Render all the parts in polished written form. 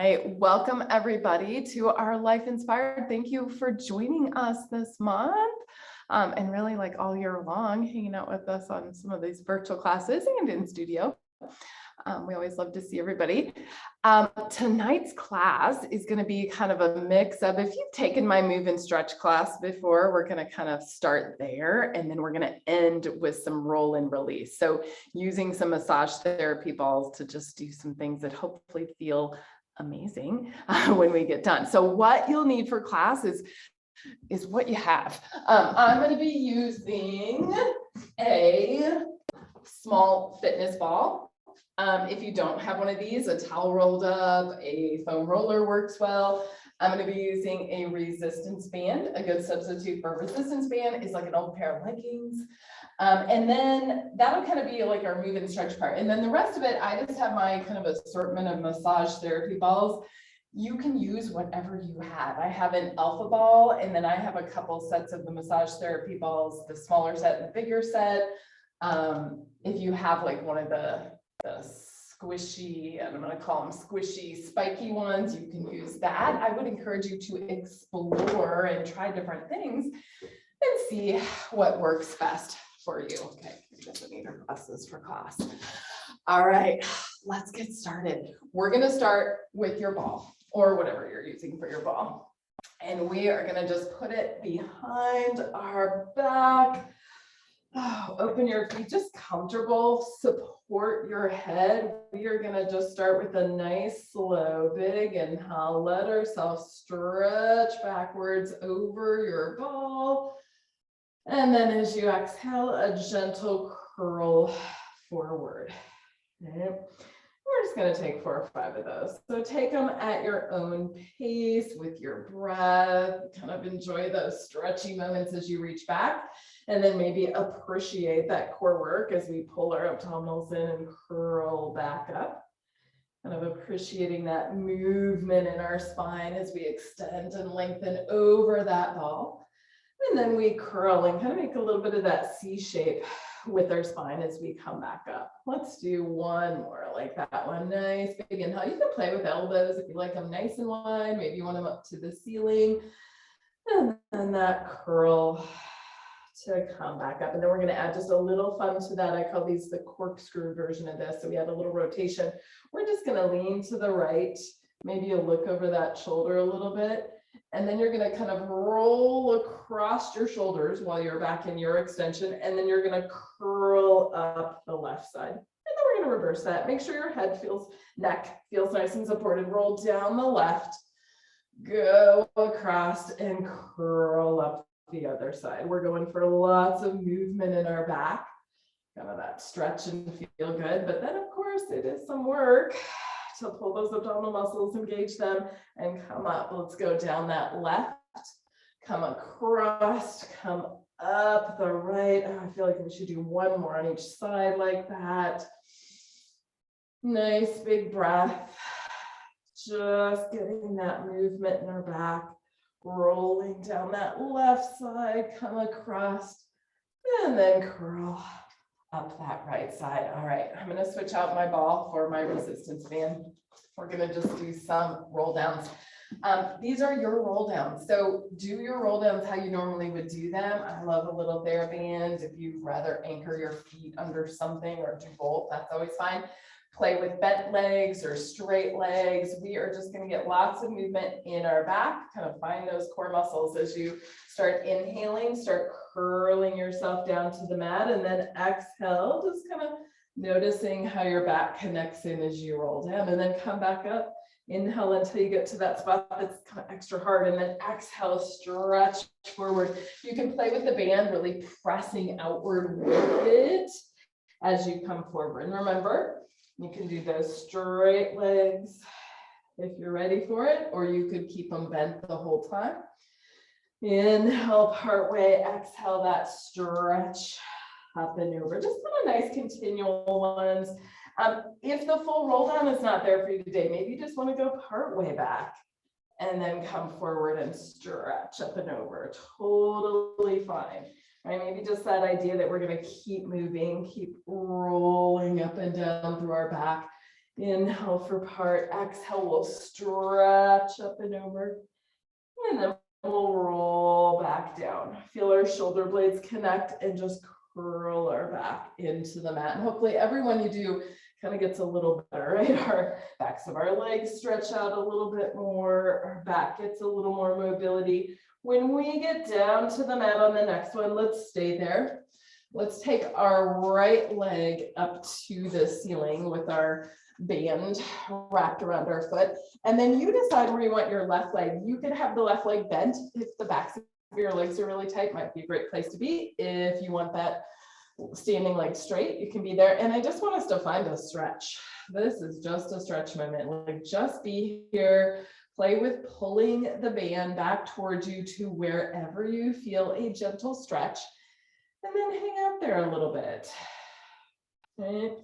Welcome everybody to our Life Inspired. Thank you for joining us this month and really like all year long, hanging out with us on some of these virtual classes and in studio. We always love to see everybody. Tonight's class is going to be kind of a mix of, if you've taken my move and stretch class before, we're going to kind of start there, and then we're going to end with some roll and release. So using some massage therapy balls to just do some things that hopefully feel amazing when we get done. So what you'll need for class is what you have. I'm going to be using a small fitness ball. If you don't have one of these, a towel rolled up, a foam roller works well. I'm going to be using a resistance band. A good substitute for a resistance band is like an old pair of leggings. And then that'll kind of be like our move and stretch part. And then the rest of it, I just have my kind of assortment of massage therapy balls. You can use whatever you have. I have an alpha ball, and then I have a couple sets of the massage therapy balls, the smaller set and the bigger set. If you have like one of the squishy, I'm going to call them squishy, spiky ones, you can use that. I would encourage you to explore and try different things and see what works best for you. Okay, I guess I need our glasses for class. All right, let's get started. We're going to start with your ball or whatever you're using for your ball. And we are going to just put it behind our back. Oh, open your feet, just comfortable, support your head. We are going to just start with a nice, slow, big inhale. Let ourselves stretch backwards over your ball. And then as you exhale, a gentle curl forward. Okay. We're just going to take 4 or 5 of those. So take them at your own pace with your breath. Kind of enjoy those stretchy moments as you reach back. And then maybe appreciate that core work as we pull our abdominals in and curl back up. Kind of appreciating that movement in our spine as we extend and lengthen over that ball. And then we curl and kind of make a little bit of that C shape with our spine as we come back up. Let's do one more like that one. Nice big inhale. You can play with elbows if you like them nice and wide. Maybe you want them up to the ceiling. And then that curl to come back up. And then we're going to add just a little fun to that. I call these the corkscrew version of this. So we add a little rotation. We're just going to lean to the right. Maybe you look over that shoulder a little bit. And then you're going to kind of roll across your shoulders while you're back in your extension. And then you're going to curl up the left side. And then we're going to reverse that. Make sure your neck feels nice and supported. Roll down the left. Go across and curl up the other side. We're going for lots of movement in our back. Kind of that stretch and feel good. But then, of course, it is some work to pull those abdominal muscles, engage them, and come up. Let's go down that left, come across, come up the right. Oh, I feel like we should do one more on each side like that. Nice big breath. Just getting that movement in our back, rolling down that left side, come across, and then curl up that right side. All right, I'm going to switch out my ball for my resistance band. We're going to just do some roll downs. These are your roll downs. So do your roll downs how you normally would do them. I love a little TheraBand. If you'd rather anchor your feet under something or do both, that's always fine. Play with bent legs or straight legs. We are just going to get lots of movement in our back. Kind of find those core muscles as you start inhaling, start curling yourself down to the mat, and then exhale, just kind of noticing how your back connects in as you roll down, and then come back up. Inhale until you get to that spot that's kind of extra hard, and then exhale, stretch forward. You can play with the band, really pressing outward with it as you come forward. And remember, you can do those straight legs if you're ready for it, or you could keep them bent the whole time. Inhale, part way, exhale, that stretch up and over. Just kind of nice continual ones. If the full roll down is not there for you today, maybe you just want to go part way back and then come forward and stretch up and over. Totally fine. Right? Maybe just that idea that we're going to keep moving, keep rolling up and down through our back Inhale for part, exhale, we'll stretch up and over, and then we'll roll back down. Feel our shoulder blades connect and just curl our back into the mat. And hopefully everyone you do kind of gets a little better, right? Our backs of our legs stretch out a little bit more, our back gets a little more mobility. When we get down to the mat on the next one, let's stay there. Let's take our right leg up to the ceiling with our band wrapped around our foot. And then you decide where you want your left leg. You could have the left leg bent if the backs of your legs are really tight, might be a great place to be. If you want that standing leg straight, you can be there. And I just want us to find a stretch. This is just a stretch moment. Like just be here, play with pulling the band back towards you to wherever you feel a gentle stretch, and then hang out there a little bit. Okay.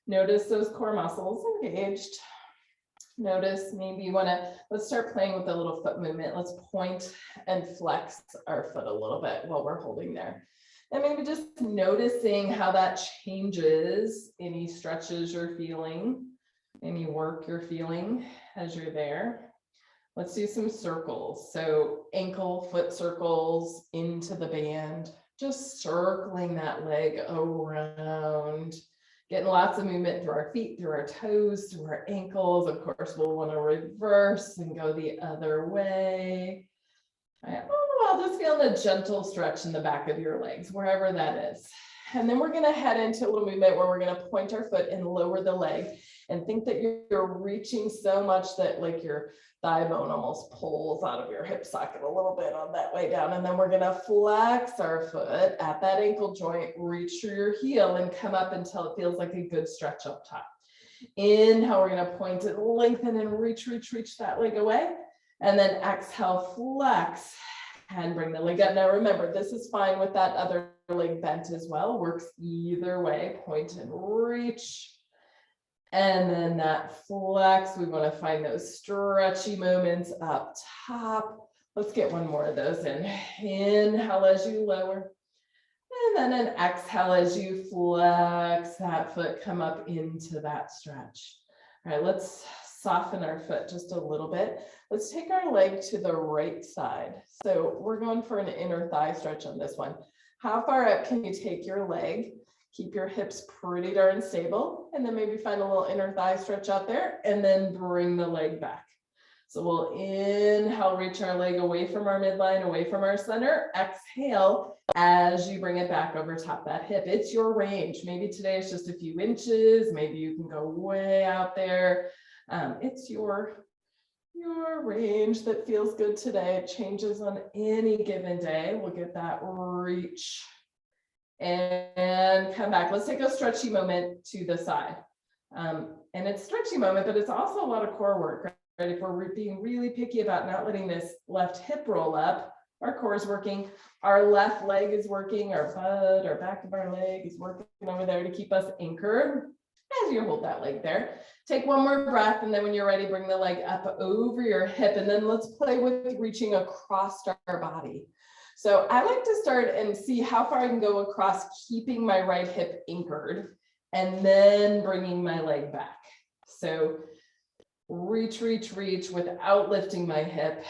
Notice those core muscles engaged. Notice maybe you want to, let's start playing with a little foot movement. Let's point and flex our foot a little bit while we're holding there. And maybe just noticing how that changes any stretches you're feeling, any work you're feeling as you're there. Let's do some circles. So ankle, foot circles into the band, just circling that leg around. Getting lots of movement through our feet, through our toes, through our ankles. Of course, we'll want to reverse and go the other way. All right. Oh, just feel a gentle stretch in the back of your legs, wherever that is. And then we're going to head into a little movement where we're going to point our foot and lower the leg and think that you're reaching so much that like your thigh bone almost pulls out of your hip socket a little bit on that way down. And then we're going to flex our foot at that ankle joint, reach through your heel and come up until it feels like a good stretch up top. Inhale, we're going to point it, lengthen and reach that leg away. And then exhale, flex and bring the leg up. Now remember, this is fine with that other leg bent as well. Works either way, point and reach. And then that flex, we want to find those stretchy moments up top. Let's get one more of those in. Inhale as you lower. And then an exhale as you flex that foot, come up into that stretch. All right, let's soften our foot just a little bit. Let's take our leg to the right side. So we're going for an inner thigh stretch on this one. How far up can you take your leg? Keep your hips pretty darn stable, and then maybe find a little inner thigh stretch out there, and then bring the leg back. So we'll inhale, reach our leg away from our midline, away from our center. Exhale as you bring it back over top that hip. It's your range. Maybe today it's just a few inches. Maybe you can go way out there. It's your range that feels good today. It changes on any given day. We'll get that reach and come back. Let's take a stretchy moment to the side. And it's stretchy moment, but it's also a lot of core work, right? If we're being really picky about not letting this left hip roll up, our core is working, our left leg is working, our butt, our back of our leg is working over there to keep us anchored. As you hold that leg there, take one more breath, and then when you're ready, bring the leg up over your hip, and then let's play with reaching across our body. So I like to start and see how far I can go across, keeping my right hip anchored, and then bringing my leg back. So reach without lifting my hip,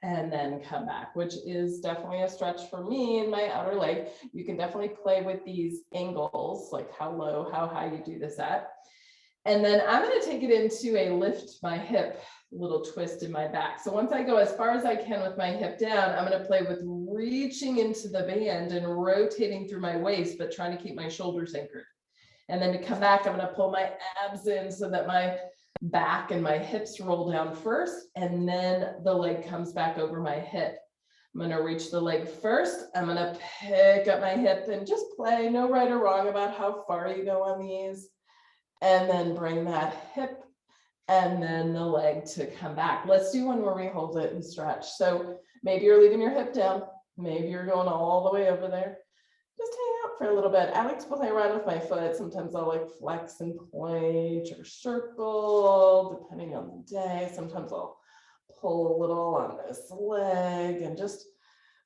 and then come back, which is definitely a stretch for me in my outer leg. You can definitely play with these angles, like how low, how high you do this at. And then I'm going to take it into a lift my hip little twist in my back. So once I go as far as I can with my hip down, I'm going to play with reaching into the band and rotating through my waist, but trying to keep my shoulders anchored. And then to come back, I'm going to pull my abs in so that my back and my hips roll down first, and then the leg comes back over my hip. I'm going to reach the leg first. I'm going to pick up my hip and just play, no right or wrong about how far you go on these, and then bring that hip and then the leg to come back. Let's do one where we hold it and stretch. So maybe you're leaving your hip down, maybe you're going all the way over there. Just hang out for a little bit. I like to play around with my foot. Sometimes I'll like flex and point or circle, depending on the day. Sometimes I'll pull a little on this leg and just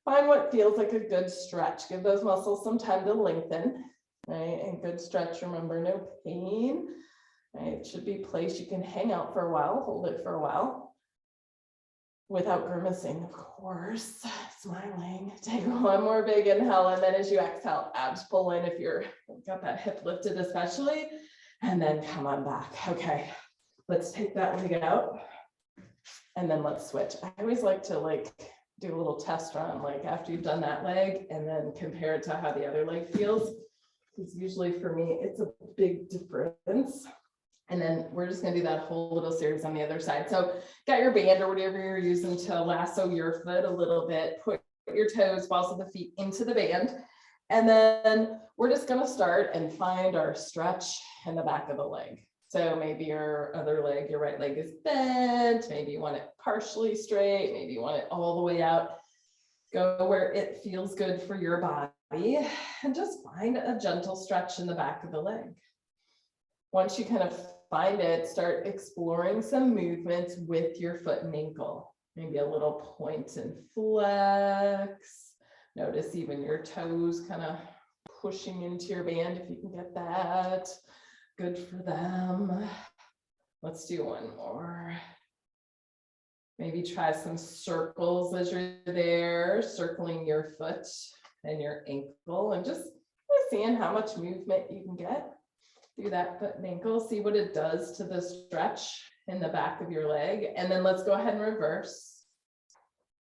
find what feels like a good stretch. Give those muscles some time to lengthen, right? And good stretch, remember, no pain. right? It should be a place you can hang out for a while, hold it for a while without grimacing, of course, smiling. Take one more big inhale, and then as you exhale, abs pull in if you've got that hip lifted especially, and then come on back. Okay, let's take that leg out, and then let's switch. I always like to do a little test run, like after you've done that leg, and then compare it to how the other leg feels, because usually for me, it's a big difference. And then we're just gonna do that whole little series on the other side. So got your band or whatever you're using to lasso your foot a little bit, put your toes, balls of the feet into the band. And then we're just gonna start and find our stretch in the back of the leg. So maybe your other leg, your right leg is bent, maybe you want it partially straight, maybe you want it all the way out. Go where it feels good for your body and just find a gentle stretch in the back of the leg. Once you kind of find it, start exploring some movements with your foot and ankle. Maybe a little point and flex. Notice even your toes kind of pushing into your band if you can get that. Good for them. Let's do one more. Maybe try some circles as you're there, circling your foot and your ankle, and just seeing how much movement you can get through that foot and ankle. See what it does to the stretch in the back of your leg. And then let's go ahead and reverse,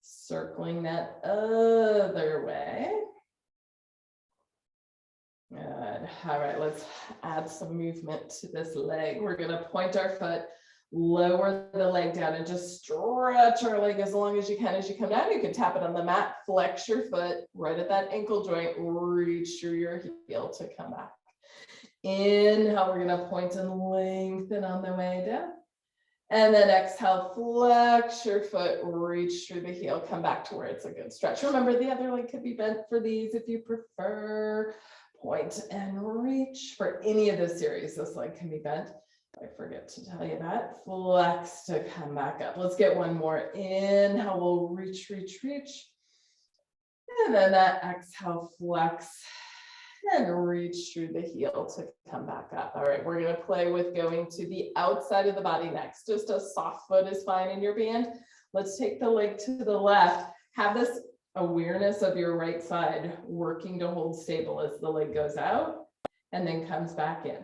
circling that other way. Good. All right, let's add some movement to this leg. We're going to point our foot, lower the leg down, and just stretch our leg as long as you can as you come down. You can tap it on the mat, flex your foot right at that ankle joint, reach through your heel to come back. Inhale, we're going to point and lengthen on the way down. And then exhale, flex your foot, reach through the heel, come back to where it's a good stretch. Remember, the other leg could be bent for these if you prefer. Point and reach. For any of this series, this leg can be bent. I forget to tell you that. Flex to come back up. Let's get one more. Inhale, we'll reach, reach, reach. And then that exhale, flex and reach through the heel to come back up. All right, we're going to play with going to the outside of the body next. Just a soft foot is fine in your band. Let's take the leg to the left. Have this awareness of your right side working to hold stable as the leg goes out and then comes back in.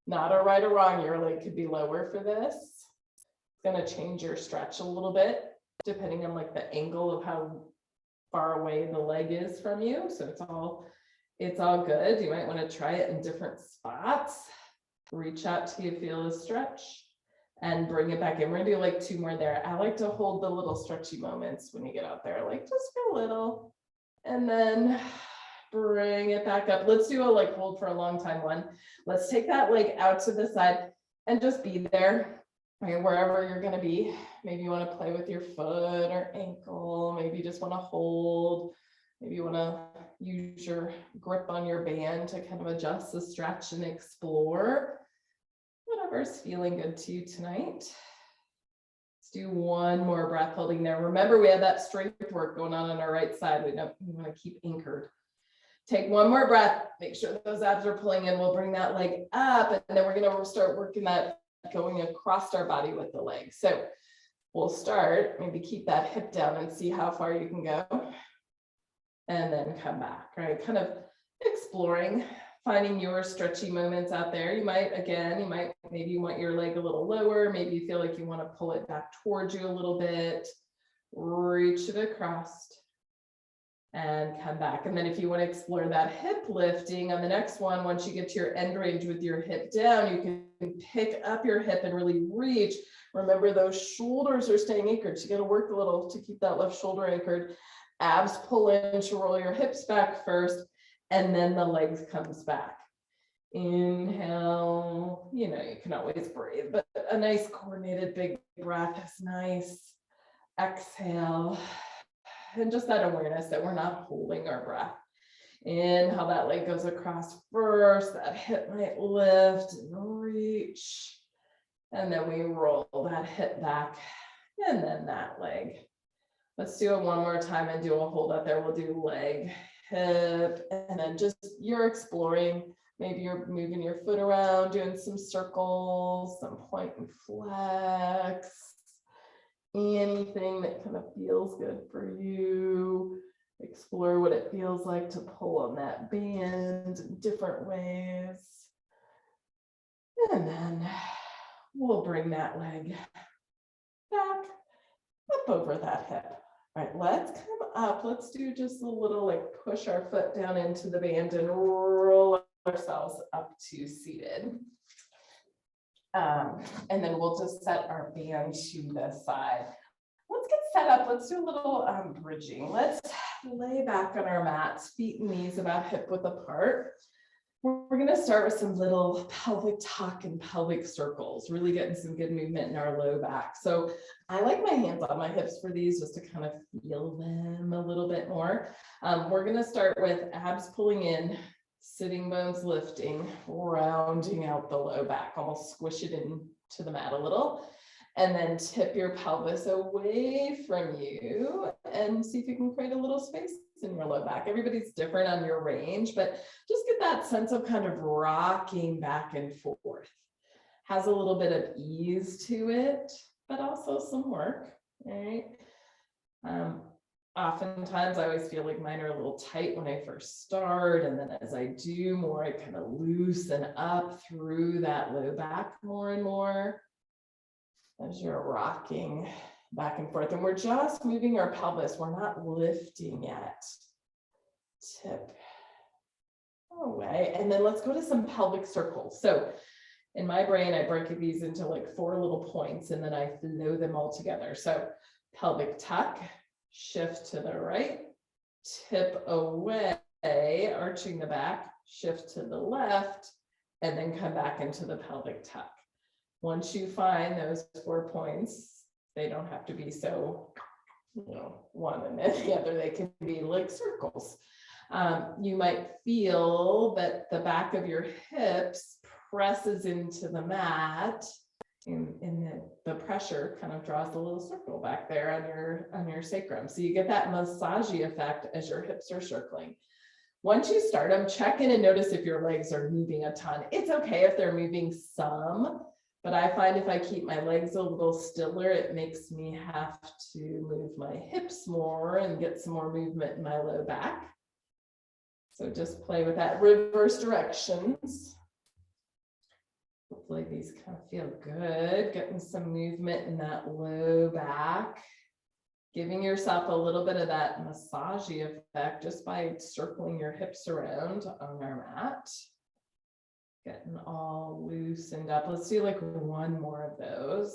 Not a right or wrong. Your leg could be lower for this. It's going to change your stretch a little bit depending on the angle of how far away the leg is from you. So it's all good. You might want to try it in different spots. Reach out till you feel a stretch and bring it back in. We're gonna do 2 more there. I like to hold the little stretchy moments when you get out there, just for a little, and then bring it back up. Let's do a hold for a long time one. Let's take that leg out to the side and just be there, right, wherever you're gonna be. Maybe you want to play with your foot or ankle. Maybe you just want to hold. Maybe you want to use your grip on your band to kind of adjust the stretch and explore whatever's feeling good to you tonight. Let's do one more breath holding there. Remember, we have that strength work going on our right side. We want to keep anchored. Take one more breath. Make sure those abs are pulling in. We'll bring that leg up, and then we're going to start working that going across our body with the leg. So we'll start, maybe keep that hip down and see how far you can go. And then come back, right? Kind of exploring, finding your stretchy moments out there. Maybe you want your leg a little lower. Maybe you feel like you want to pull it back towards you a little bit. Reach it across and come back. And then if you want to explore that hip lifting on the next one, once you get to your end range with your hip down, you can pick up your hip and really reach. Remember, those shoulders are staying anchored. So you got to work a little to keep that left shoulder anchored. Abs pull in to roll your hips back first, and then the legs comes back. Inhale, you can always breathe, but a nice coordinated big breath is nice. Exhale, and just that awareness that we're not holding our breath. Inhale, that leg goes across first, that hip might lift and reach, and then we roll that hip back, and then that leg. Let's do it one more time and do a hold out there. We'll do leg, hip, and then just you're exploring Maybe you're moving your foot around, doing some circles, some point and flex, anything that kind of feels good for you. Explore what it feels like to pull on that band in different ways. And then we'll bring that leg back up over that hip. All right, let's come up. Let's do just a little like push our foot down into the band and roll ourselves up to seated. And then we'll just set our band to the side. Let's get set up. Let's do a little bridging. Let's lay back on our mats, feet and knees about hip width apart. We're going to start with some little pelvic tuck and pelvic circles, really getting some good movement in our low back. So I like my hands on my hips for these just to kind of feel them a little bit more. We're going to start with abs pulling in, sitting bones lifting, rounding out the low back, almost squish it into the mat a little. And then tip your pelvis away from you and see if you can create a little space in your low back. Everybody's different on your range, but just get that sense of kind of rocking back and forth. Has a little bit of ease to it, but also some work, right? Oftentimes I always feel like mine are a little tight when I first start. And then as I do more, I kind of loosen up through that low back more and more as you're rocking back and forth. And we're just moving our pelvis. We're not lifting yet. Tip away. And then let's go to some pelvic circles. So in my brain, I break these into like 4 little points and then I flow them all together. So pelvic tuck, shift to the right, tip away, arching the back, shift to the left, and then come back into the pelvic tuck. Once you find those 4 points, they don't have to be so, one and then the other, they can be like circles. You might feel that the back of your hips presses into the mat, and the pressure kind of draws a little circle back there on your sacrum. So you get that massagey effect as your hips are circling. Once you start them, check in and notice if your legs are moving a ton. It's okay if they're moving some, but I find if I keep my legs a little stiller, it makes me have to move my hips more and get some more movement in my low back. So just play with that. Reverse directions. Hopefully these kind of feel good, getting some movement in that low back, giving yourself a little bit of that massagey effect just by circling your hips around on our mat. Getting all loosened up. Let's do like 1 more of those.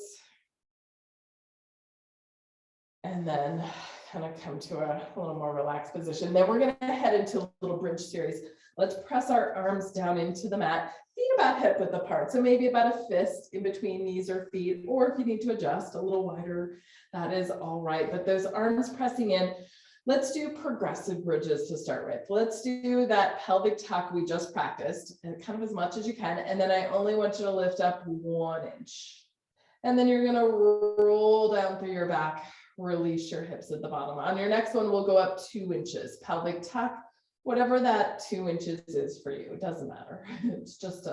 And then kind of come to a little more relaxed position. Then we're going to head into a little bridge series. Let's press our arms down into the mat, feet about hip width apart. So maybe about a fist in between knees or feet, or if you need to adjust a little wider, that is all right. But those arms pressing in, let's do progressive bridges to start with. Let's do that pelvic tuck we just practiced, and kind of as much as you can. And then I only want you to lift up 1 inch. And then you're going to roll down through your back, release your hips at the bottom. On your next one, we'll go up 2 inches, pelvic tuck. Whatever that 2 inches is for you, it doesn't matter. It's just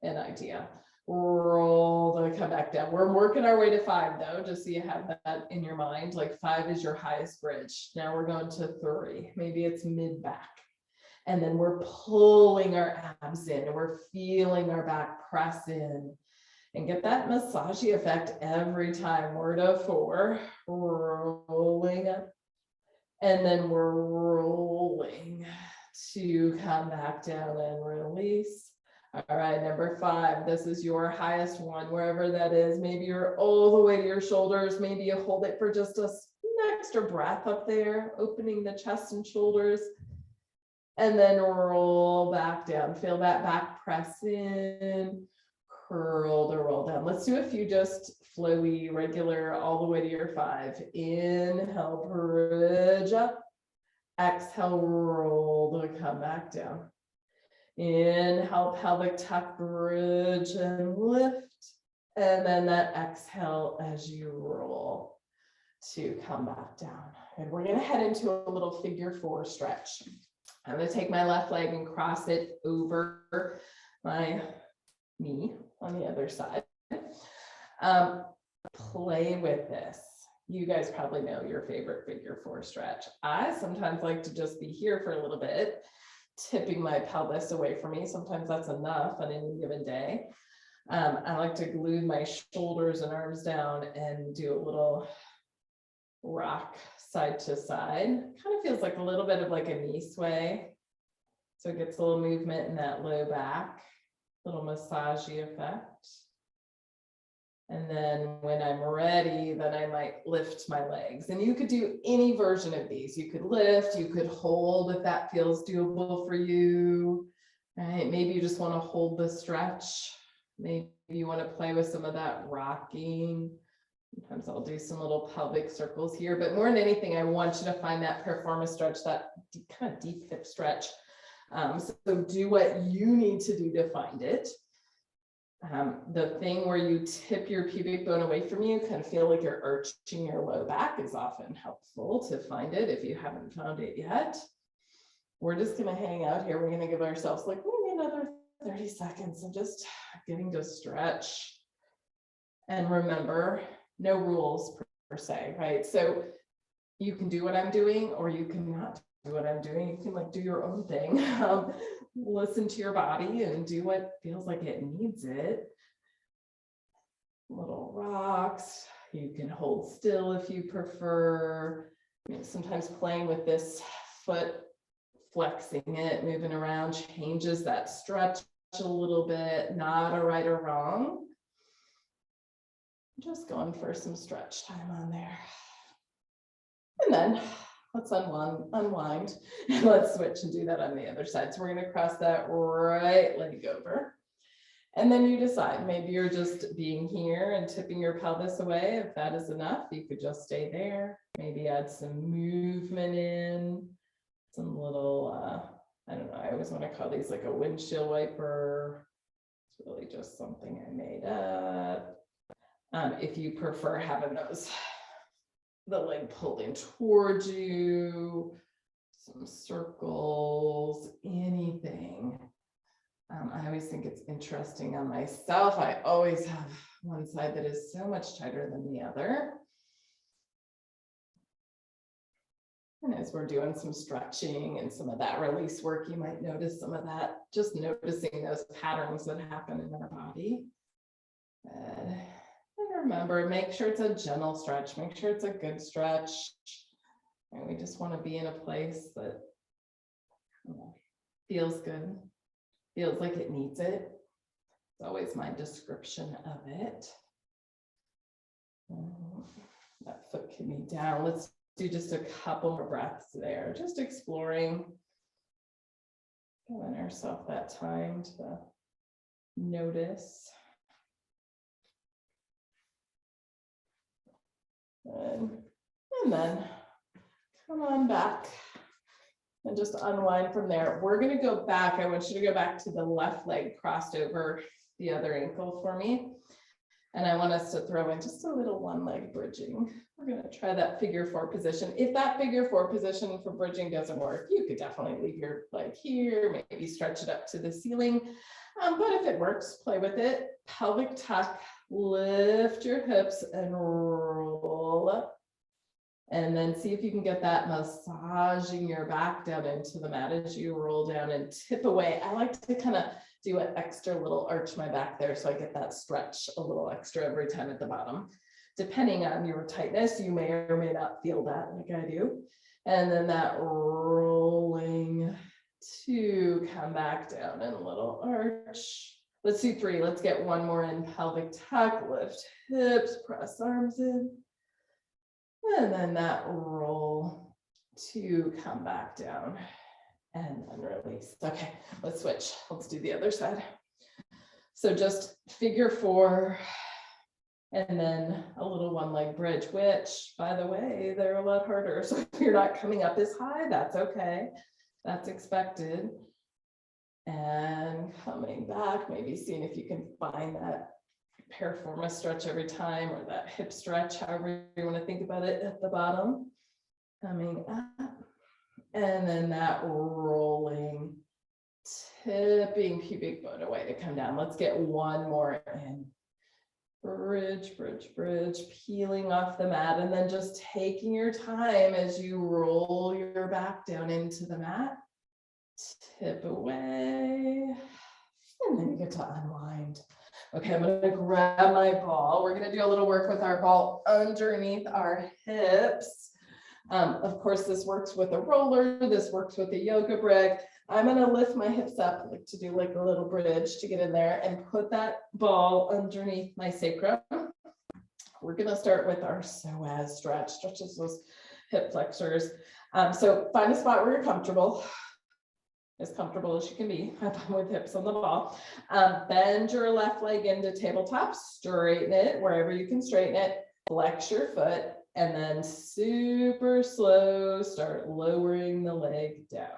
an idea. Roll, then come back down. We're working our way to 5 though, just so you have that in your mind. Like 5 is your highest bridge. Now we're going to 3. Maybe it's mid back. And then we're pulling our abs in and we're feeling our back press in. And get that massagey effect every time. We're to 4, rolling up. And then we're rolling to come back down and release. All right, number 5, this is your highest one, wherever that is. Maybe you're all the way to your shoulders. Maybe you hold it for just an extra breath up there, opening the chest and shoulders. And then roll back down. Feel that back press in, curl to roll down. Let's do a few just flowy, regular, all the way to your 5. Inhale, bridge up. Exhale, roll to come back down. Inhale, pelvic tuck, bridge and lift. And then that exhale as you roll to come back down. And we're going to head into a little figure 4 stretch. I'm going to take my left leg and cross it over my knee on the other side. Play with this. You guys probably know your favorite figure 4 stretch. I sometimes like to just be here for a little bit, tipping my pelvis away from me. Sometimes that's enough on any given day. I like to glue my shoulders and arms down and do a little rock side to side. Kind of feels like a little bit of like a knee sway. So it gets a little movement in that low back, little massagey effect. And then when I'm ready, then I might lift my legs. And you could do any version of these. You could lift, you could hold if that feels doable for you. Right? Maybe you just want to hold the stretch. Maybe you want to play with some of that rocking. Sometimes I'll do some little pelvic circles here, but more than anything, I want you to find that performance stretch, that kind of deep hip stretch. So do what you need to do to find it. The thing where you tip your pubic bone away from you, kind of feel like you're arching your low back, is often helpful to find it if you haven't found it yet. We're just going to hang out here. We're going to give ourselves like maybe another 30 seconds of just getting to stretch. And remember, no rules per se, right? So you can do what I'm doing, or you can not do what I'm doing. You can like do your own thing. Listen to your body and do what feels like it needs it. Little rocks. You can hold still if you prefer. You know, sometimes playing with this foot, flexing it, moving around, changes that stretch a little bit. Not a right or wrong. Just going for some stretch time on there. And then let's unwind, and let's switch and do that on the other side. So we're going to cross that right leg over. And then you decide, maybe you're just being here and tipping your pelvis away. If that is enough, you could just stay there. Maybe add some movement in, some little, I don't know, I always want to call these like a windshield wiper. It's really just something I made up. If you prefer having the leg pulled in towards you, some circles, anything. I always think it's interesting on myself. I always have one side that is so much tighter than the other. And as we're doing some stretching and some of that release work, you might notice some of that, just noticing those patterns that happen in our body. And remember, make sure it's a gentle stretch, make sure it's a good stretch. And we just want to be in a place that feels good, feels like it needs it. It's always my description of it. That foot can be down. Let's do just a couple more breaths there, just exploring, giving ourselves that time to notice. And then come on back and just unwind from there. We're going to go back. I want you to go back to the left leg crossed over the other ankle for me. And I want us to throw in just a little one leg bridging. We're going to try that figure 4 position. If that figure 4 position for bridging doesn't work, you could definitely leave your leg here, maybe stretch it up to the ceiling. But if it works, play with it. Pelvic tuck, lift your hips and roll up. And then see if you can get that massaging your back down into the mat as you roll down and tip away. I like to kind of do an extra little arch my back there so I get that stretch a little extra every time at the bottom. Depending on your tightness, you may or may not feel that like I do. And then that rolling to come back down in a little arch. Let's do 3. Let's get one more in. Pelvic tuck, lift hips, press arms in. And then that roll to come back down and then release. Okay, let's switch. Let's do the other side. So just figure 4 and then a little one leg bridge, which by the way, they're a lot harder. So if you're not coming up as high, that's okay. That's expected. And coming back, maybe seeing if you can find that piriformis stretch every time, or that hip stretch, however you want to think about it, at the bottom. Coming up And then that rolling, tipping pubic bone away to come down. Let's get one more in. Bridge, bridge, bridge, peeling off the mat, and then just taking your time as you roll your back down into the mat. Tip away, and then you get to unwind. Okay, I'm gonna grab my ball. We're gonna do a little work with our ball underneath our hips. Of course, this works with a roller, this works with a yoga brick. I'm gonna lift my hips up, like to do like a little bridge to get in there and put that ball underneath my sacrum. We're gonna start with our Soaz stretch, stretches those hip flexors. So find a spot where you're comfortable as you can be with hips on the ball. Bend your left leg into tabletop, straighten it wherever you can straighten it, flex your foot, and then super slow, start lowering the leg down.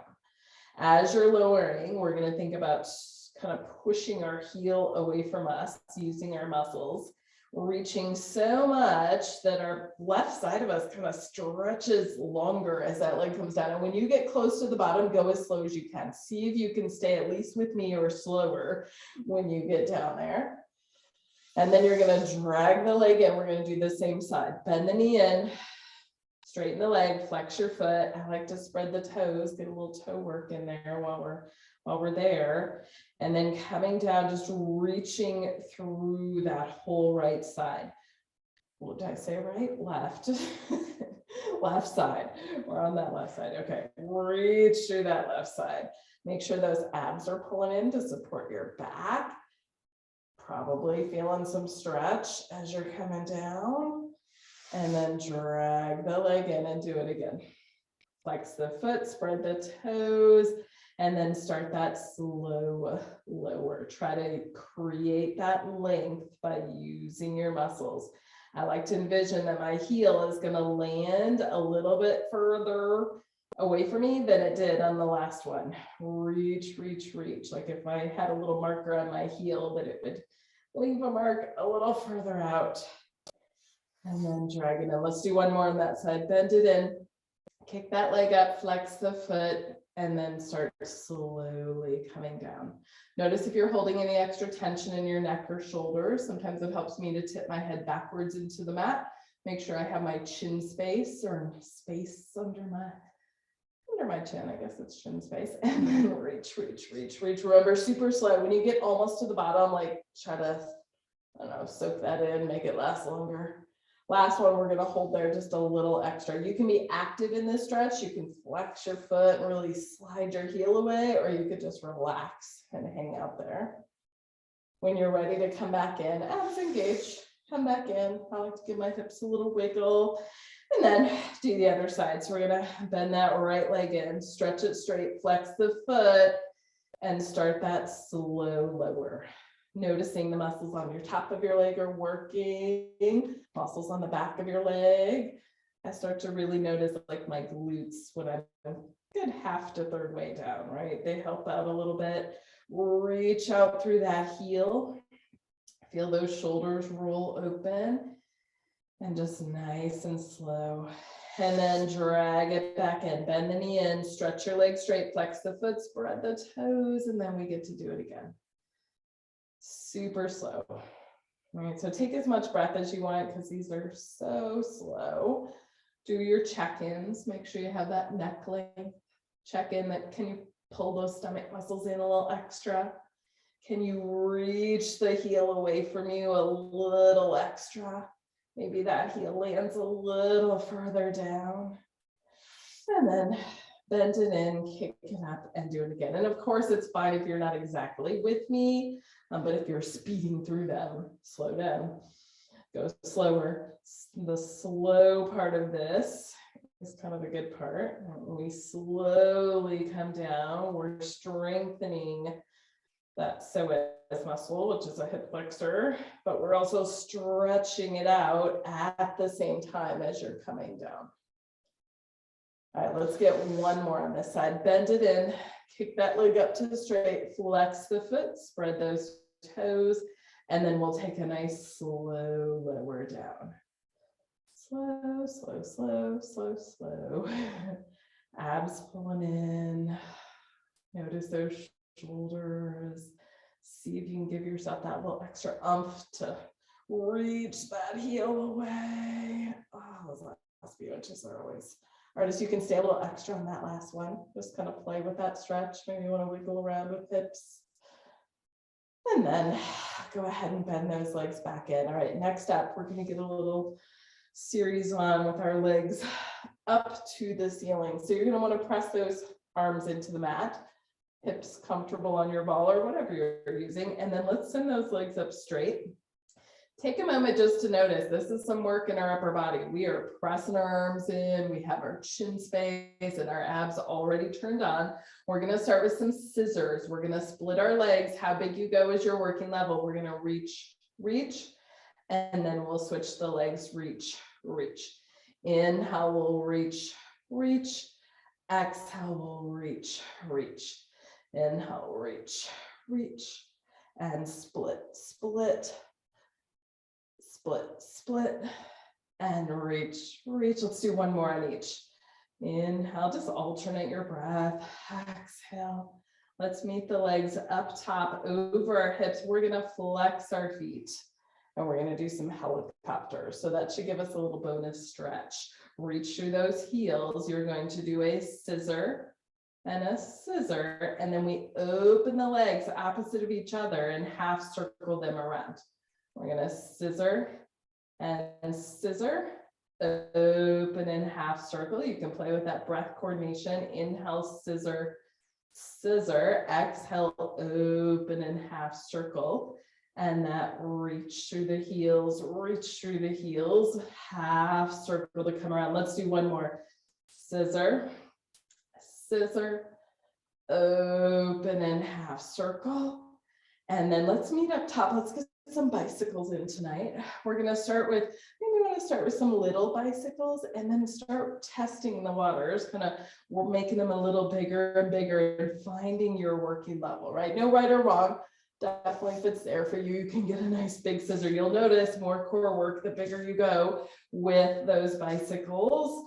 As you're lowering, we're going to think about kind of pushing our heel away from us, using our muscles, reaching so much that our left side of us kind of stretches longer as that leg comes down. And when you get close to the bottom, go as slow as you can. See if you can stay at least with me or slower when you get down there. And then you're going to drag the leg in. We're going to do the same side. Bend the knee in. Straighten the leg, flex your foot. I like to spread the toes, get a little toe work in there while we're there. And then coming down, just reaching through that whole right side. What did I say, right? Left. Left side. We're on that left side. Okay, reach through that left side. Make sure those abs are pulling in to support your back. Probably feeling some stretch as you're coming down. And then drag the leg in and do it again. Flex the foot, spread the toes, and then start that slow lower. Try to create that length by using your muscles. I like to envision that my heel is going to land a little bit further away from me than it did on the last one. Reach, reach, reach. Like if I had a little marker on my heel, that it would leave a mark a little further out. And then drag it in. Let's do one more on that side. Bend it in, kick that leg up, flex the foot, and then start slowly coming down. Notice if you're holding any extra tension in your neck or shoulders. Sometimes it helps me to tip my head backwards into the mat. Make sure I have my chin space or space under my chin. I guess it's chin space. And then reach, reach, reach, reach. Remember, super slow. When you get almost to the bottom, like try to, I don't know, soak that in, make it last longer. Last one, we're going to hold there just a little extra. You can be active in this stretch. You can flex your foot and really slide your heel away, or you could just relax and hang out there. When you're ready to come back in, abs engage, come back in. I like to give my hips a little wiggle and then do the other side. So we're going to bend that right leg in, stretch it straight, flex the foot, and start that slow lower. Noticing the muscles on your top of your leg are working, muscles on the back of your leg. I start to really notice like my glutes when I'm a good half to third way down, right? They help out a little bit. Reach out through that heel. Feel those shoulders roll open and just nice and slow. And then drag it back in, bend the knee in, stretch your leg straight, flex the foot, spread the toes, and then we get to do it again. Super slow. All right, so take as much breath as you want because these are so slow. Do your check-ins. Make sure you have that neck length. Check in that, can you pull those stomach muscles in a little extra? Can you reach the heel away from you a little extra? Maybe that heel lands a little further down. And then bend it in, kick it up, and do it again. And of course, it's fine if you're not exactly with me, but if you're speeding through them, slow down, go slower. The slow part of this is kind of a good part. When we slowly come down, we're strengthening that psoas muscle, which is a hip flexor, but we're also stretching it out at the same time as you're coming down. All right, let's get one more on this side. Bend it in, kick that leg up to the straight, flex the foot, spread those toes, and then we'll take a nice slow lower down. Slow, slow, slow, slow, slow. Abs pulling in. Notice those shoulders. See if you can give yourself that little extra oomph to reach that heel away. Oh, those last few inches are always hardest. You can stay a little extra on that last one. Just kind of play with that stretch. Maybe you want to wiggle around with hips. And then go ahead and bend those legs back in. All right, next up, we're going to get a little series on with our legs up to the ceiling. So you're going to want to press those arms into the mat, hips comfortable on your ball or whatever you're using. And then let's send those legs up straight. Take a moment just to notice this is some work in our upper body. We are pressing our arms in. We have our chin space and our abs already turned on. We're going to start with some scissors. We're going to split our legs. How big you go is your working level. We're going to reach, reach, and then we'll switch the legs, reach, reach. Inhale, we'll reach, reach. Exhale, we'll reach, reach. Inhale, reach, reach, and split, split, split, split, and reach, reach. Let's do one more on each. Inhale, just alternate your breath. Exhale. Let's meet the legs up top over our hips. We're going to flex our feet and we're going to do some helicopters. So that should give us a little bonus stretch. Reach through those heels. You're going to do a scissor and a scissor, and then we open the legs opposite of each other and half circle them around. We're going to scissor and scissor, open and half circle. You can play with that breath coordination. Inhale, scissor, scissor. Exhale, open and half circle. And that reach through the heels, reach through the heels, half circle to come around. Let's do one more. Scissor, scissor, open and half circle. And then let's meet up top. Let's get some bicycles in tonight. We're going to start with, maybe we want to start with some little bicycles and then start testing the waters, kind of we're making them a little bigger and bigger and finding your working level, right? No right or wrong. Definitely if it's there for you, you can get a nice big scissor. You'll notice more core work the bigger you go with those bicycles.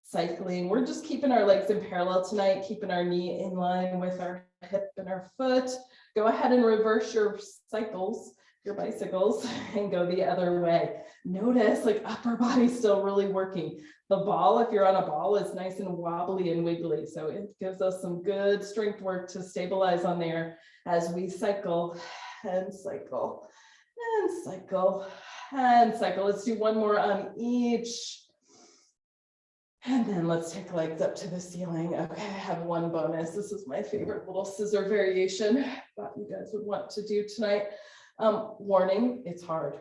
Cycling, we're just keeping our legs in parallel tonight, keeping our knee in line with our hip and our foot. Go ahead and reverse your cycles, your bicycles, and go the other way. Notice like upper body still really working. The ball, if you're on a ball, is nice and wobbly and wiggly. So it gives us some good strength work to stabilize on there as we cycle and cycle and cycle and cycle. Let's do one more on each. And then let's take legs up to the ceiling. Okay, I have one bonus. This is my favorite little scissor variation. Thought you guys would want to do tonight. Warning, it's hard.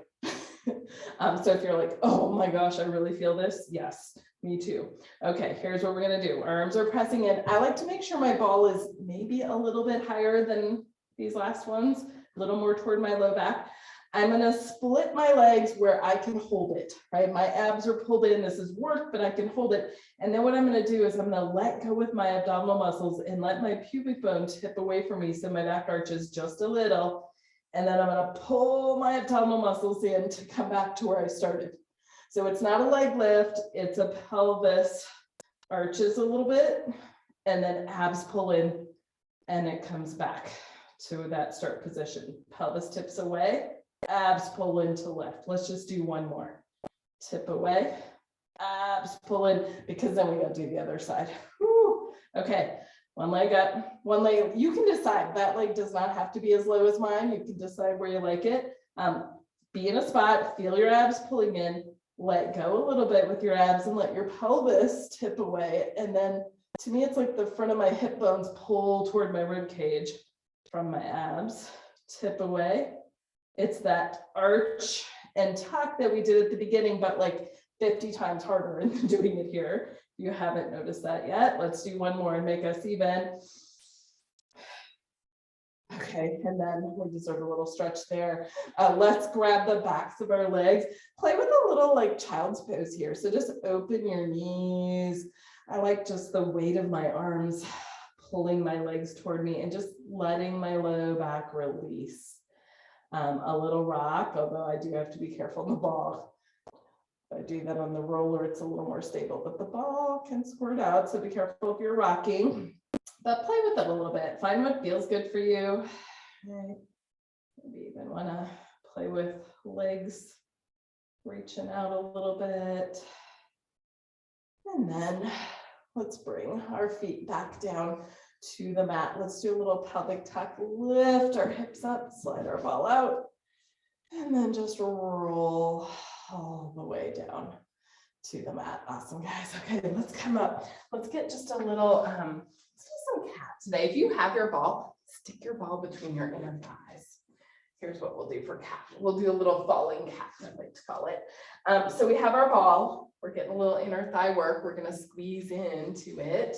So if you're like, oh my gosh, I really feel this. Yes, me too. Okay, here's what we're gonna do. Arms are pressing in. I like to make sure my ball is maybe a little bit higher than these last ones, a little more toward my low back. I'm going to split my legs where I can hold it, right? My abs are pulled in. This is work, but I can hold it. And then what I'm going to do is I'm going to let go with my abdominal muscles and let my pubic bone tip away from me so my back arches just a little. And then I'm going to pull my abdominal muscles in to come back to where I started. So it's not a leg lift. It's a pelvis arches a little bit and then abs pull in and it comes back to that start position. Pelvis tips away. Abs pull in to lift. Let's just do one more. Tip away, abs pull in, because then we got to do the other side. Whew. Okay, one leg up, one leg. You can decide. That leg does not have to be as low as mine. You can decide where you like it. Be in a spot, feel your abs pulling in, let go a little bit with your abs and let your pelvis tip away. And then to me, it's like the front of my hip bones pull toward my rib cage from my abs, tip away. It's that arch and tuck that we did at the beginning, but like 50 times harder in doing it here. If you haven't noticed that yet, let's do one more and make us even. Okay, and then we deserve a little stretch there. Let's grab the backs of our legs. Play with a little like child's pose here. So just open your knees. I like just the weight of my arms pulling my legs toward me and just letting my low back release. A little rock, although I do have to be careful in the ball. If I do that on the roller, it's a little more stable, but the ball can squirt out. So be careful if you're rocking, but play with it a little bit. Find what feels good for you. Right. Maybe even want to play with legs reaching out a little bit. And then let's bring our feet back down to the mat. Let's do a little pelvic tuck. Lift our hips up, slide our ball out, and then just roll all the way down to the mat. Awesome, guys. Okay, let's come up. Let's get just a little, let's do some cat today. If you have your ball, stick your ball between your inner thighs. Here's what we'll do for cat. We'll do a little falling cat, I like to call it. So we have our ball. We're getting a little inner thigh work. We're going to squeeze into it.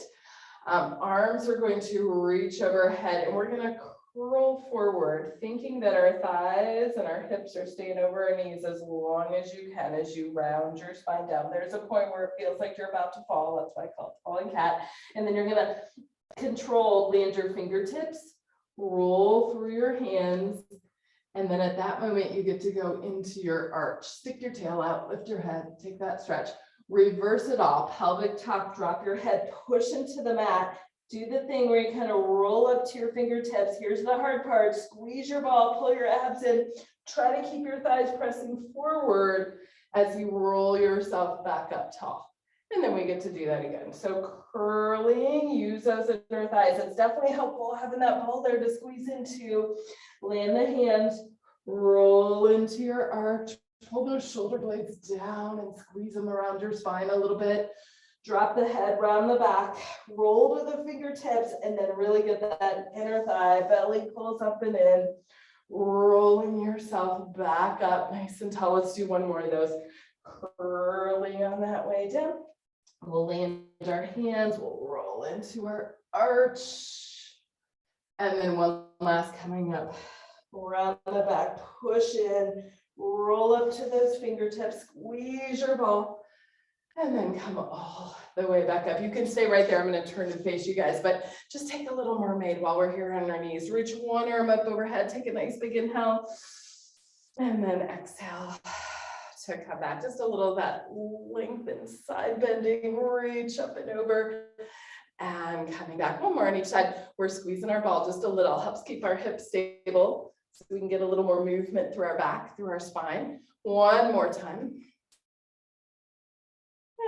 Arms are going to reach overhead, and we're going to curl forward, thinking that our thighs and our hips are staying over our knees as long as you can as you round your spine down. There's a point where it feels like you're about to fall. That's why I call it falling cat. And then you're going to control, land your fingertips, roll through your hands. And then at that moment, you get to go into your arch. Stick your tail out, lift your head, take that stretch, reverse it all. Pelvic tuck, drop your head, push into the mat. Do the thing where you kind of roll up to your fingertips. Here's the hard part. Squeeze your ball, pull your abs in. Try to keep your thighs pressing forward as you roll yourself back up tall. And then we get to do that again. So curling, use those inner thighs. It's definitely helpful having that ball there to squeeze into. Land the hands, roll into your arch. Pull those shoulder blades down and squeeze them around your spine a little bit. Drop the head, round the back, roll to the fingertips, and then really get that inner thigh. Belly pulls up and in. Rolling yourself back up nice and tall. Let's do one more of those. Curling on that way down. We'll land our hands, we'll roll into our arch. And then one last coming up. Round the back, push in, roll up to those fingertips, squeeze your ball, and then come all the way back up. You can stay right there. I'm going to turn to face you guys, but just take a little mermaid while we're here on our knees. Reach one arm up overhead, take a nice big inhale, and then exhale to come back. Just a little of that lengthen, side bending, reach up and over, and coming back. One more on each side. We're squeezing our ball just a little, helps keep our hips stable so we can get a little more movement through our back, through our spine. One more time.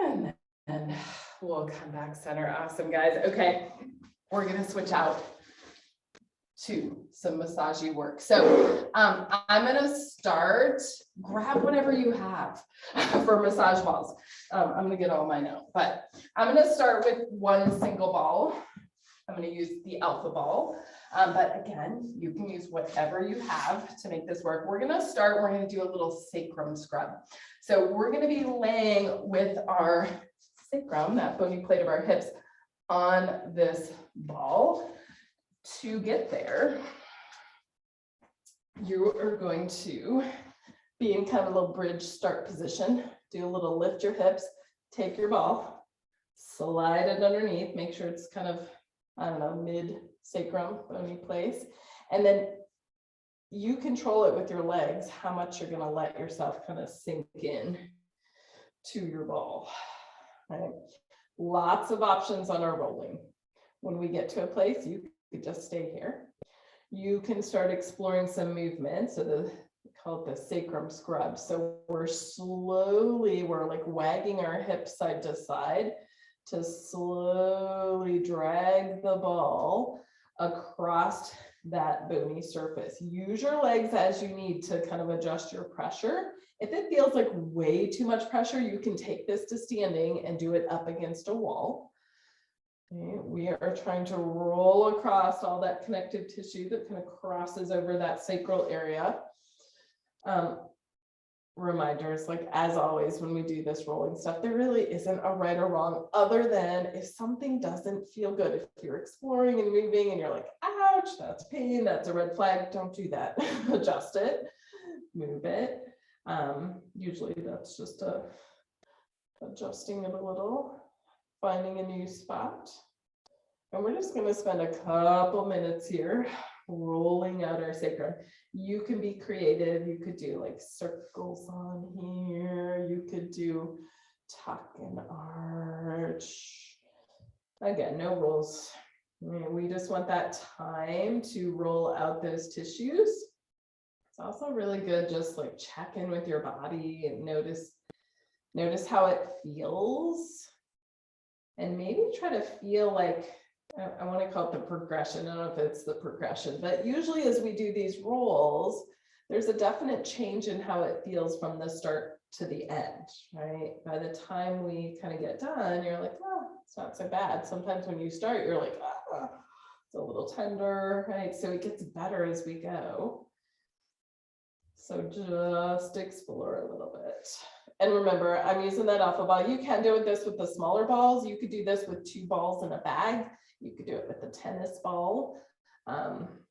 And then we'll come back center. Awesome, guys. Okay, we're going to switch out to some massagey work. So I'm going to start, grab whatever you have for massage balls. I'm going to get all mine out, but I'm going to start with one single ball. I'm going to use the alpha ball, but again, you can use whatever you have to make this work. We're going to do a little sacrum scrub. So we're going to be laying with our sacrum, that bony plate of our hips, on this ball. To get there, you are going to be in kind of a little bridge start position. Do a little lift your hips, take your ball, slide it underneath, make sure it's kind of, I don't know, mid sacrum bony place. And then you control it with your legs, how much you're going to let yourself kind of sink in to your ball. Right? Lots of options on our rolling. When we get to a place, you could just stay here. You can start exploring some movement. So we call it the Sacrum Scrub. So we're like wagging our hips side to side to slowly drag the ball across that bony surface. Use your legs as you need to kind of adjust your pressure. If it feels like way too much pressure, you can take this to standing and do it up against a wall. Okay, we are trying to roll across all that connective tissue that kind of crosses over that sacral area. Reminders, like as always, when we do this rolling stuff, there really isn't a right or wrong, other than if something doesn't feel good. If you're exploring and moving and you're like, ouch, that's pain, that's a red flag, don't do that. Adjust it, move it. Usually that's just adjusting it a little, finding a new spot. And we're just going to spend a couple minutes here rolling out our sacrum. You can be creative. You could do like circles on here. You could do tuck and arch. Again, no rules. We just want that time to roll out those tissues. It's also really good just like check in with your body and notice how it feels. And maybe try to feel like, I want to call it the progression. I don't know if it's the progression, but usually as we do these rolls, there's a definite change in how it feels from the start to the end, right? By the time we kind of get done, you're like, oh, it's not so bad. Sometimes when you start, you're like, ah, it's a little tender, right? So it gets better as we go. So just explore a little bit. And remember, I'm using that alpha ball. You can do this with the smaller balls. You could do this with 2 balls in a bag. You could do it with a tennis ball.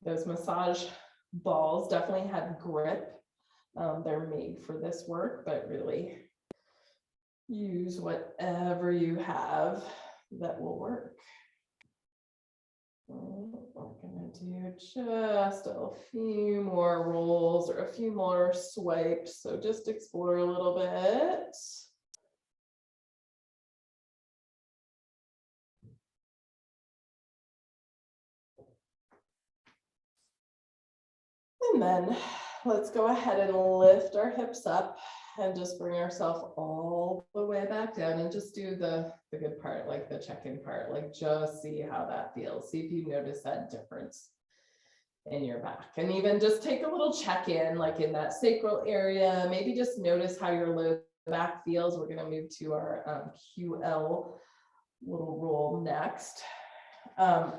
Those massage balls definitely have grip. They're made for this work, but really use whatever you have that will work. We're gonna do just a few more rolls or a few more swipes. So just explore a little bit. And then let's go ahead and lift our hips up and just bring ourselves all the way back down and just do the good part, like the check-in part, like just see how that feels. See if you notice that difference in your back. And even just take a little check-in, like in that sacral area, maybe just notice how your low back feels. We're gonna move to our QL little roll next. I'm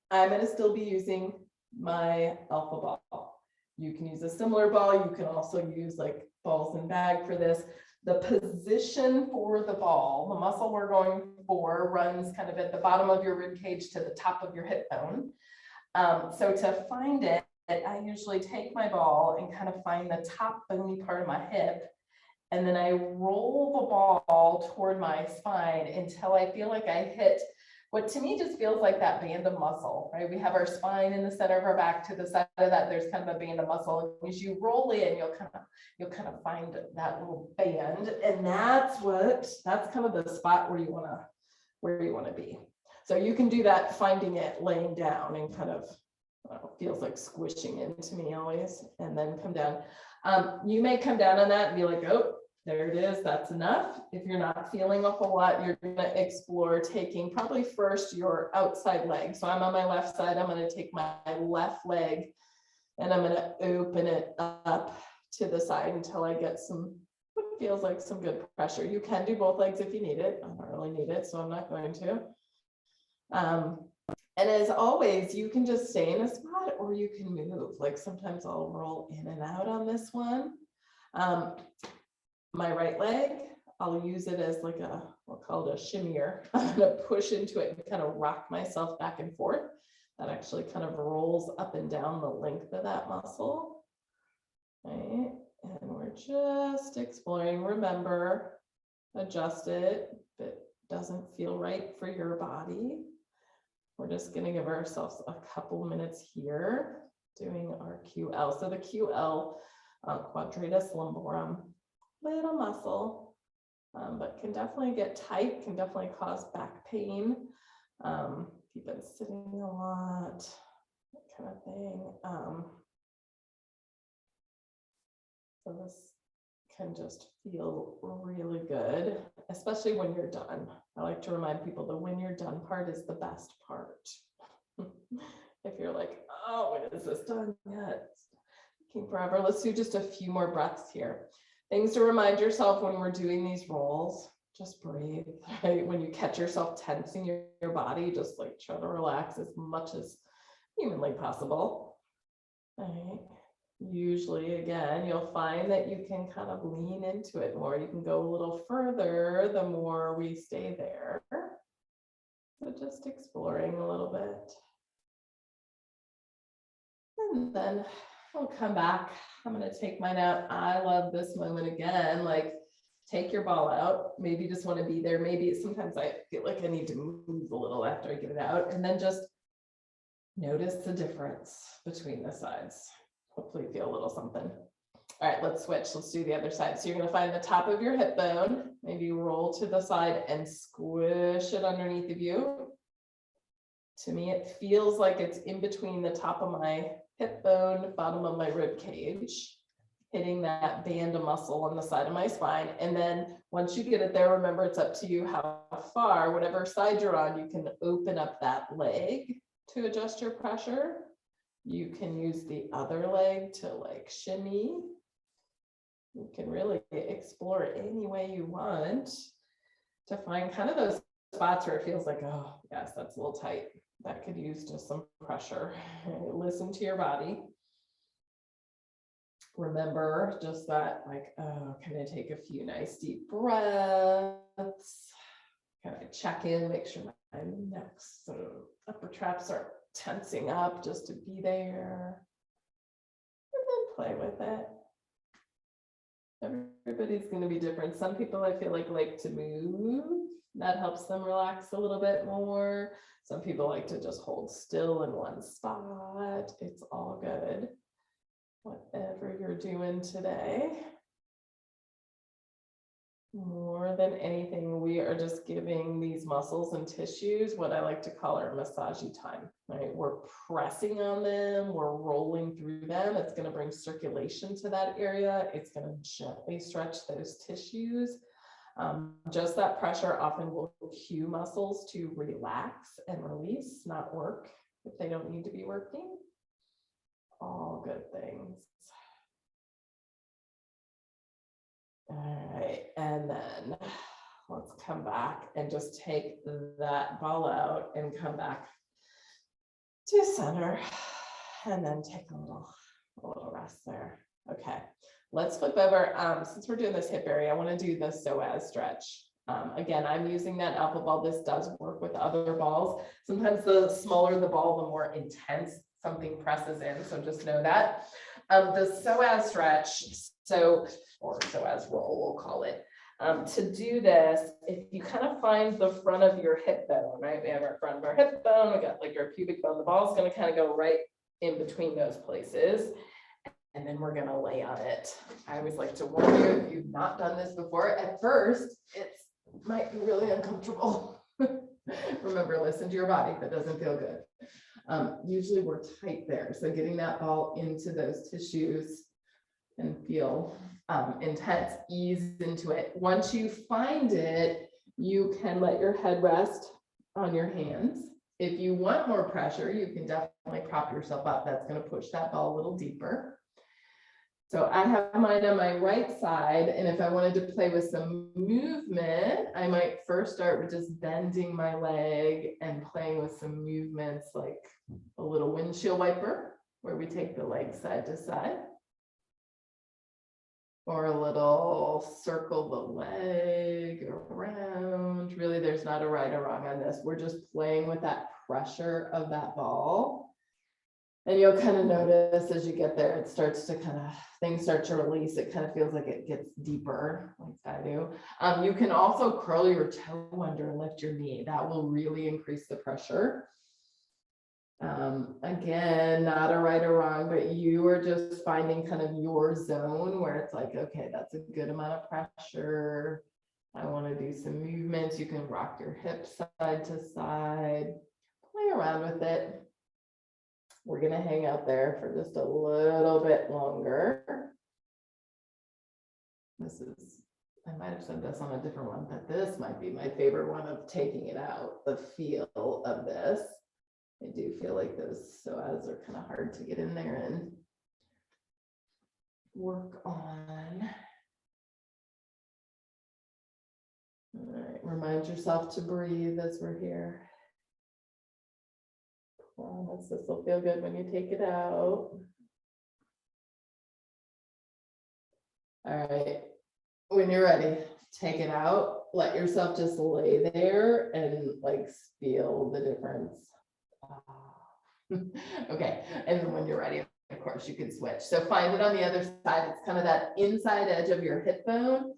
gonna still be using my alpha ball. You can use a similar ball. You can also use like balls and bag for this. The position for the ball, the muscle we're going for runs kind of at the bottom of your rib cage to the top of your hip bone. So to find it, I usually take my ball and kind of find the top bony part of my hip. And then I roll the ball toward my spine until I feel like I hit what to me just feels like that band of muscle, right? We have our spine in the center of our back. To the side of that, there's kind of a band of muscle. As you roll in, you'll kind of find that little band, and that's kind of the spot where you want to be. So you can do that, finding it laying down and kind of feels like squishing into me always, and then come down. You may come down on that and be like, oh, there it is, that's enough. If you're not feeling a whole lot, you're gonna explore taking probably first your outside leg. So I'm on my left side, I'm gonna take my left leg and I'm gonna open it up to the side until I get what feels like some good pressure. You can do both legs if you need it. I don't really need it, so I'm not going to. And as always, you can just stay in a spot or you can move. Like sometimes I'll roll in and out on this one. My right leg, I'll use it as like we'll call it a shimmier. I'm gonna push into it and kind of rock myself back and forth. That actually kind of rolls up and down the length of that muscle, right? And we're just exploring. Remember, adjust it if it doesn't feel right for your body. We're just gonna give ourselves a couple minutes here doing our QL. So the QL, quadratus lumborum, little muscle, but can definitely get tight, can definitely cause back pain. If you've been sitting a lot, that kind of thing. So this can just feel really good, especially when you're done. I like to remind people that when you're done part is the best part. If you're like, oh, when is this done yet? It's taking forever. Let's do just a few more breaths here. Things to remind yourself when we're doing these rolls, just breathe, right? When you catch yourself tensing your body, just like try to relax as much as humanly possible, right? Usually, again, you'll find that you can kind of lean into it more. You can go a little further the more we stay there. So just exploring a little bit. And then we'll come back. I'm going to take mine out. I love this moment again. Like, take your ball out. Maybe you just want to be there. Maybe sometimes I feel like I need to move a little after I get it out. And then just Notice the difference between the sides. Hopefully you feel a little something. All right, let's switch. Let's do the other side. So you're going to find the top of your hip bone. Maybe roll to the side and squish it underneath of you. To me, it feels like it's in between the top of my hip bone, bottom of my rib cage, hitting that band of muscle on the side of my spine. And then once you get it there, remember it's up to you how far, whatever side you're on, you can open up that leg to adjust your pressure. You can use the other leg to like shimmy. You can really explore any way you want to find kind of those spots where it feels like, oh, yes, that's a little tight. That could use just some pressure. Listen to your body. Remember just that, like, oh, can I take a few nice deep breaths? Can I check in, make sure my necks and upper traps are tensing up just to be there. And then play with it. Everybody's going to be different. Some people I feel like to move. That helps them relax a little bit more. Some people like to just hold still in one spot. It's all good. Whatever you're doing today. More than anything, we are just giving these muscles and tissues what I like to call our massagey time, right? We're pressing on them, we're rolling through them. It's going to bring circulation to that area. It's going to gently stretch those tissues. Just that pressure often will cue muscles to relax and release, not work if they don't need to be working. All good things. All right, and then let's come back and just take that ball out and come back to center, and then take a little rest there. Okay, let's flip over. Since we're doing this hip area, I want to do the Soaz stretch. Again, I'm using that alpha ball. This does work with other balls. Sometimes the smaller the ball, the more intense something presses in. So just know that. The Soaz stretch, or Soaz roll, we'll call it. To do this, if you kind of find the front of your hip bone, right? We have our front of our hip bone, we got like our pubic bone. The ball is going to kind of go right in between those places. And then we're going to lay on it. I always like to warn you, if you've not done this before, at first, it might be really uncomfortable. Remember, listen to your body if it doesn't feel good. Usually we're tight there. So getting that ball into those tissues and feel intense, ease into it. Once you find it, you can let your head rest on your hands. If you want more pressure, you can definitely prop yourself up. That's going to push that ball a little deeper. So I have mine on my right side, and if I wanted to play with some movement, I might first start with just bending my leg and playing with some movements like a little windshield wiper, where we take the leg side to side. Or a little circle the leg around. Really, there's not a right or wrong on this. We're just playing with that pressure of that ball. And you'll kind of notice as you get there, it starts to things start to release. It kind of feels like it gets deeper, like I do. You can also curl your toe under and lift your knee. That will really increase the pressure. Again, not a right or wrong, but you are just finding kind of your zone where it's like, okay, that's a good amount of pressure. I want to do some movements. You can rock your hips side to side, play around with it. We're going to hang out there for just a little bit longer. I might have said this on a different one, but this might be my favorite one of taking it out, the feel of this. I do feel like those psoas are kind of hard to get in there and work on. All right, remind yourself to breathe as we're here. Promise this will feel good when you take it out. All right, when you're ready, take it out. Let yourself just lay there and like feel the difference. Okay, and then when you're ready, of course, you can switch. So find it on the other side. It's kind of that inside edge of your hip bone,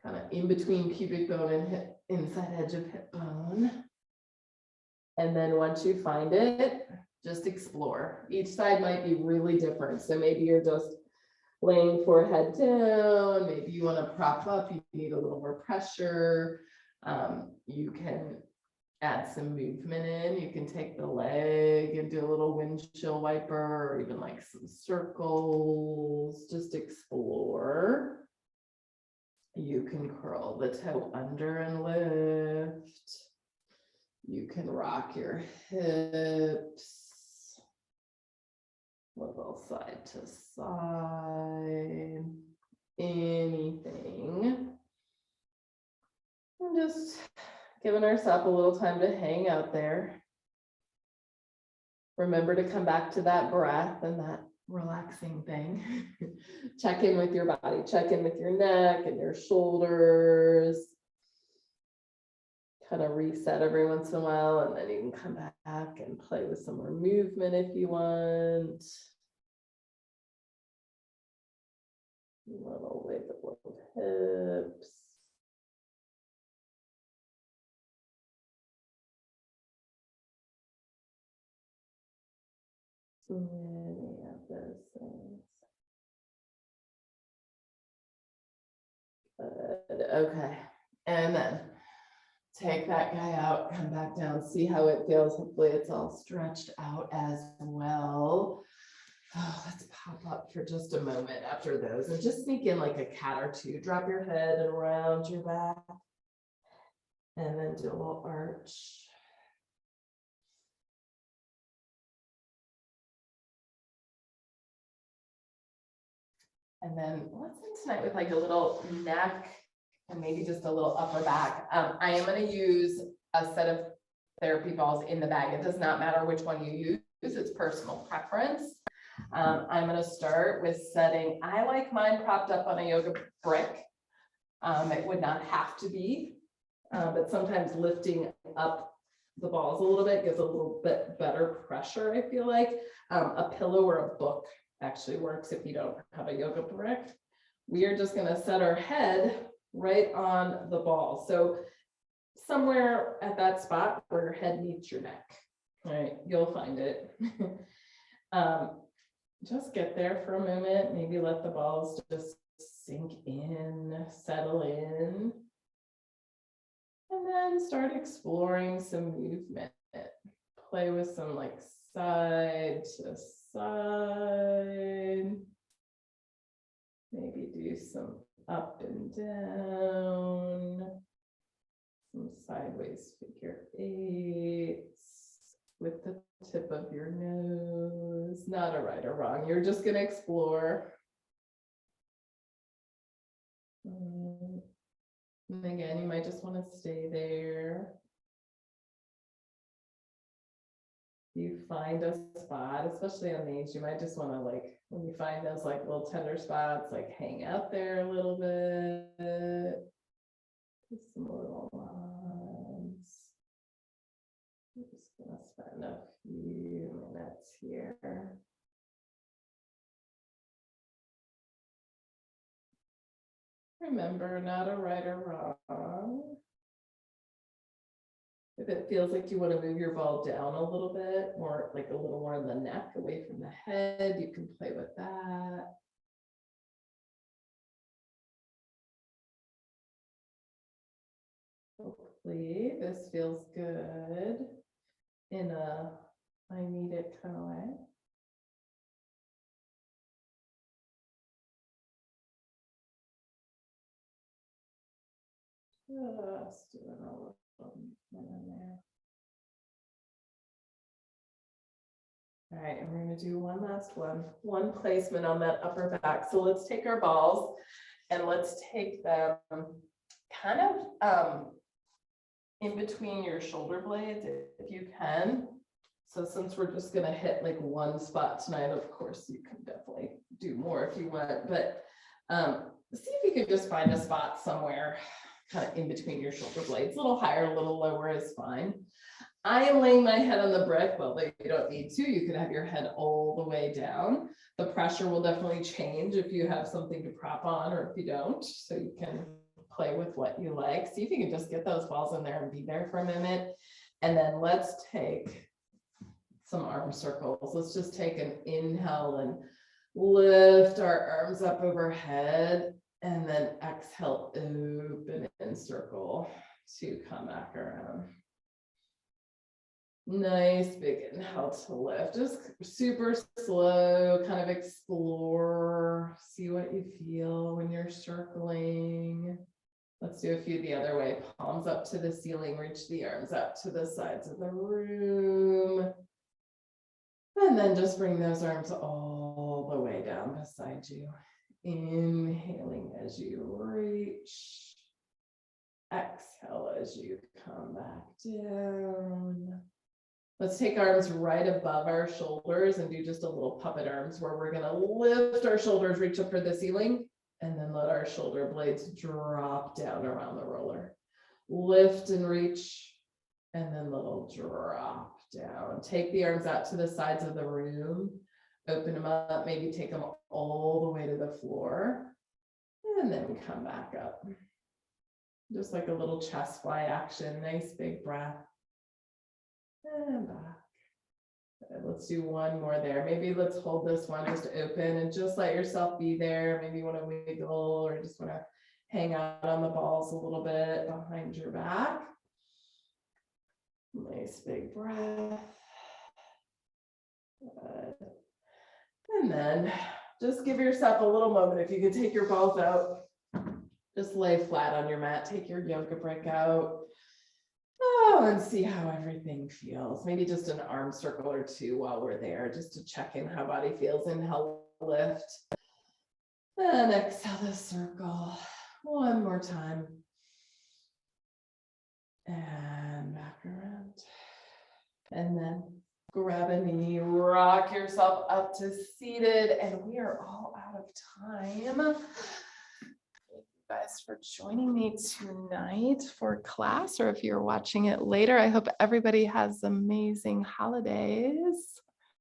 kind of in between pubic bone and hip, inside edge of hip bone. And then once you find it, just explore. Each side might be really different. So maybe you're just laying forehead down. Maybe you want to prop up. You need a little more pressure. You can add some movement in. You can take the leg and do a little windshield wiper, or even like some circles. Just explore. You can curl the toe under and lift. You can rock your hips, little side to side, anything. And just giving ourselves a little time to hang out there. Remember to come back to that breath and that relaxing thing. Check in with your body, check in with your neck and your shoulders. Kind of reset every once in a while, and then you can come back and play with some more movement if you want. A little wiggle of hips. Many of those things. Good. Okay. And then take that guy out, come back down, see how it feels. Hopefully it's all stretched out as well. Oh, let's pop up for just a moment after those and just sneak in like a cat or two. Drop your head and around your back. And then do a little arch. And then let's end tonight with like a little neck and maybe just a little upper back. I am going to use a set of therapy balls in the bag. It does not matter which one you use, it's personal preference. I'm going to start with setting, I like mine propped up on a yoga brick. It would not have to be, but sometimes lifting up the balls a little bit gives a little bit better pressure, I feel like. A pillow or a book actually works if you don't have a yoga brick. We are just going to set our head right on the ball. So somewhere at that spot where your head meets your neck. All right, you'll find it. Just get there for a moment. Maybe let the balls just sink in, settle in. And then start exploring some movement. Play with some like side to side. Maybe do some up and down. Some sideways figure eights with the tip of your nose. Not a right or wrong. You're just going to explore. And again, you might just want to stay there. You find a spot, especially on these, you might just want to, like, when you find those like little tender spots, like hang out there a little bit. Just some little lines. I'm just gonna spend a few minutes here. Remember, not a right or wrong. If it feels like you want to move your ball down a little bit, or like a little more in the neck, away from the head, you can play with that. Hopefully this feels good in a I need it kind of way. Just doing a little in there. All right, and we're going to do one last one placement on that upper back. So let's take our balls and let's take them kind of in between your shoulder blades if you can. So since we're just going to hit like one spot tonight, of course you can definitely do more if you want, but see if you could just find a spot somewhere kind of in between your shoulder blades. A little higher, a little lower is fine. I am laying my head on the brick, but you don't need to. You can have your head all the way down. The pressure will definitely change if you have something to prop on or if you don't. So you can play with what you like. See if you can just get those balls in there and be there for a minute. And then let's take some arm circles. Let's just take an inhale and lift our arms up overhead, and then exhale, open and circle to come back around. Nice big inhale to lift, just super slow, kind of explore, see what you feel when you're circling. Let's do a few the other way. Palms up to the ceiling, reach the arms up to the sides of the room. And then just bring those arms all the way down beside you. Inhaling as you reach. Exhale as you come back down. Let's take arms right above our shoulders and do just a little puppet arms where we're going to lift our shoulders, reach up for the ceiling, and then let our shoulder blades drop down around the roller. Lift and reach, and then little drop down. Take the arms out to the sides of the room, open them up, maybe take them all the way to the floor, and then come back up. Just like a little chest fly action, nice big breath. And back. Let's do one more there. Maybe let's hold this one just open and just let yourself be there. Maybe you want to wiggle or just want to hang out on the balls a little bit behind your back. Nice big breath. Good. And then just give yourself a little moment. If you could take your balls out, just lay flat on your mat, take your yoga brick out. Oh, and see how everything feels. Maybe just an arm circle or two while we're there, just to check in how body feels. Inhale, lift. And exhale the circle. One more time. And back around. And then grab a knee, rock yourself up to seated, and we are all out of time. Guys for joining me tonight for class, or if you're watching it later, I hope everybody has amazing holidays.